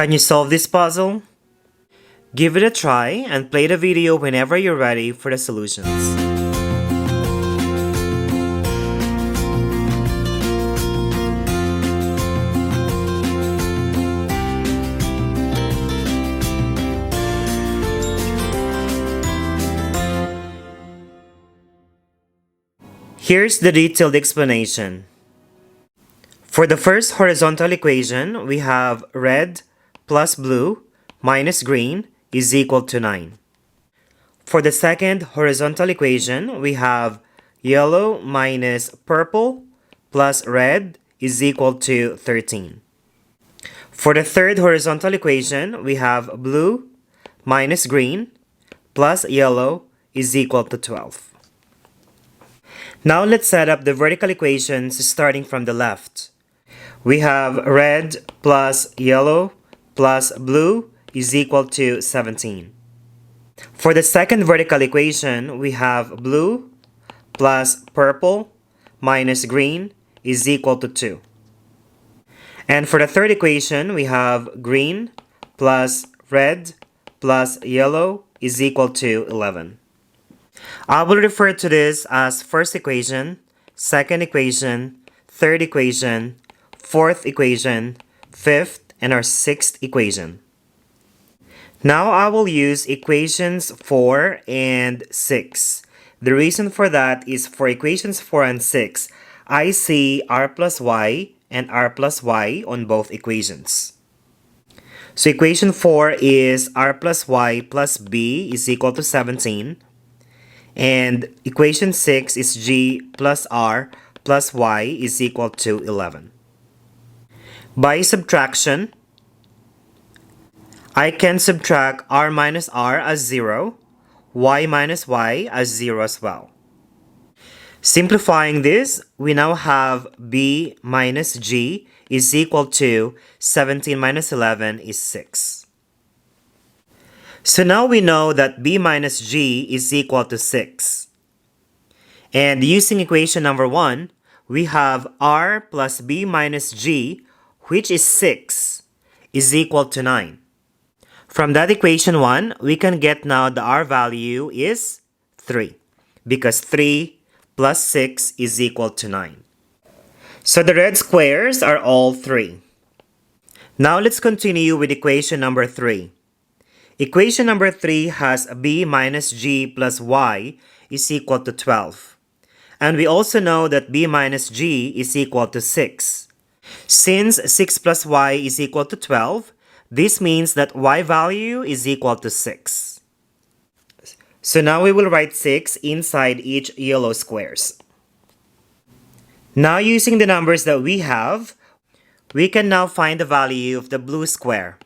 Can you solve this puzzle? Give it a try and play the video whenever you're ready for the solutions. Here's the detailed explanation. For the first horizontal equation, we have red plus blue minus green is equal to 9. For the second horizontal equation, we have yellow minus purple plus red is equal to 13. For the third horizontal equation, we have blue minus green plus yellow is equal to 12. Now let's set up the vertical equations starting from the left. We have red plus yellow plus blue is equal to 17. For the second vertical equation, we have blue plus purple minus green is equal to 2. And for the third equation, we have green plus red plus yellow is equal to 11. I will refer to this as first equation, second equation, third equation, fourth equation, fifth, and our sixth equation. Now I will use equations 4 and 6. The reason for that is for equations 4 and 6, I see r plus y and r plus y on both equations. So equation 4 is r plus y plus b is equal to 17. And equation 6 is g plus r plus y is equal to 11. By subtraction, I can subtract r minus r as 0, y minus y as 0 as well. Simplifying this, we now have b minus g is equal to 17 minus 11 is 6. So now we know that b minus g is equal to 6. And using equation number 1, we have r plus b minus g, which is 6, is equal to 9. From that equation 1, we can get now the r value is 3, because 3 plus 6 is equal to 9. So the red squares are all 3. Now let's continue with equation number 3. Equation number 3 has b minus g plus y is equal to 12. And we also know that b minus g is equal to 6. Since 6 plus y is equal to 12, this means that y value is equal to 6. So now we will write 6 inside each yellow squares. Now using the numbers that we have, we can now find the value of the blue square.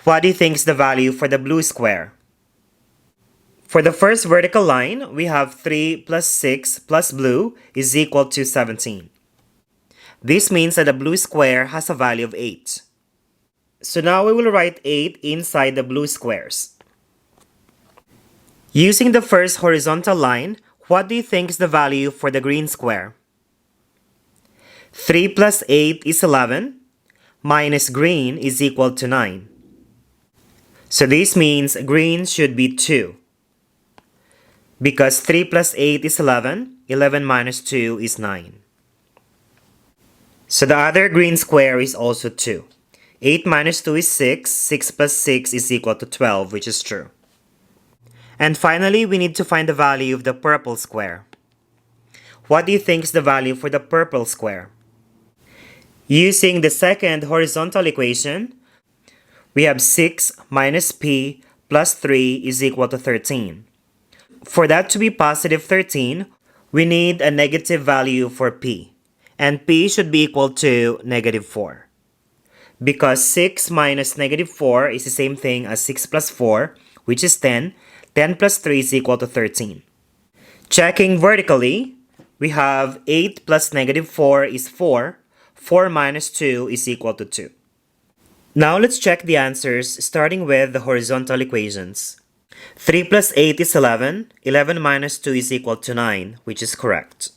What do you think is the value for the blue square? For the first vertical line, we have 3 plus 6 plus blue is equal to 17. This means that the blue square has a value of 8. So now we will write 8 inside the blue squares. Using the first horizontal line, what do you think is the value for the green square? 3 plus 8 is 11, minus green is equal to 9. So this means green should be 2. Because 3 plus 8 is 11, 11 minus 2 is 9. So the other green square is also 2. 8 minus 2 is 6, 6 plus 6 is equal to 12, which is true. And finally, we need to find the value of the purple square. What do you think is the value for the purple square? Using the second horizontal equation, we have 6 minus p plus 3 is equal to 13. For that to be positive 13, we need a negative value for p. And p should be equal to negative 4. Because 6 minus negative 4 is the same thing as 6 plus 4, which is 10. 10 plus 3 is equal to 13. Checking vertically, we have 8 plus negative 4 is 4. 4 minus 2 is equal to 2. Now let's check the answers starting with the horizontal equations. 3 plus 8 is 11. 11 minus 2 is equal to 9, which is correct.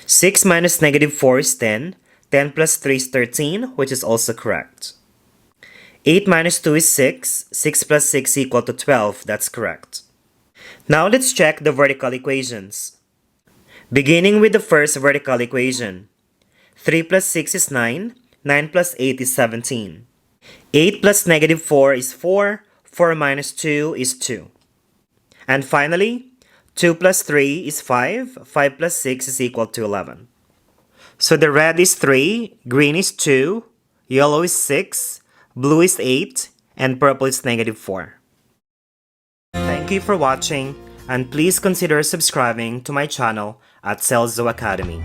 6 minus negative 4 is 10. 10 plus 3 is 13, which is also correct. 8 minus 2 is 6. 6 plus 6 equal to 12. That's correct. Now let's check the vertical equations. Beginning with the first vertical equation. 3 plus 6 is 9. 9 plus 8 is 17. 8 plus negative 4 is 4. 4 minus 2 is 2. And finally, 2 plus 3 is 5. 5 plus 6 is equal to 11. So the red is 3, green is 2, yellow is 6, blue is 8, and purple is negative 4. Thank you for watching, and please consider subscribing to my channel at Celzo Academy.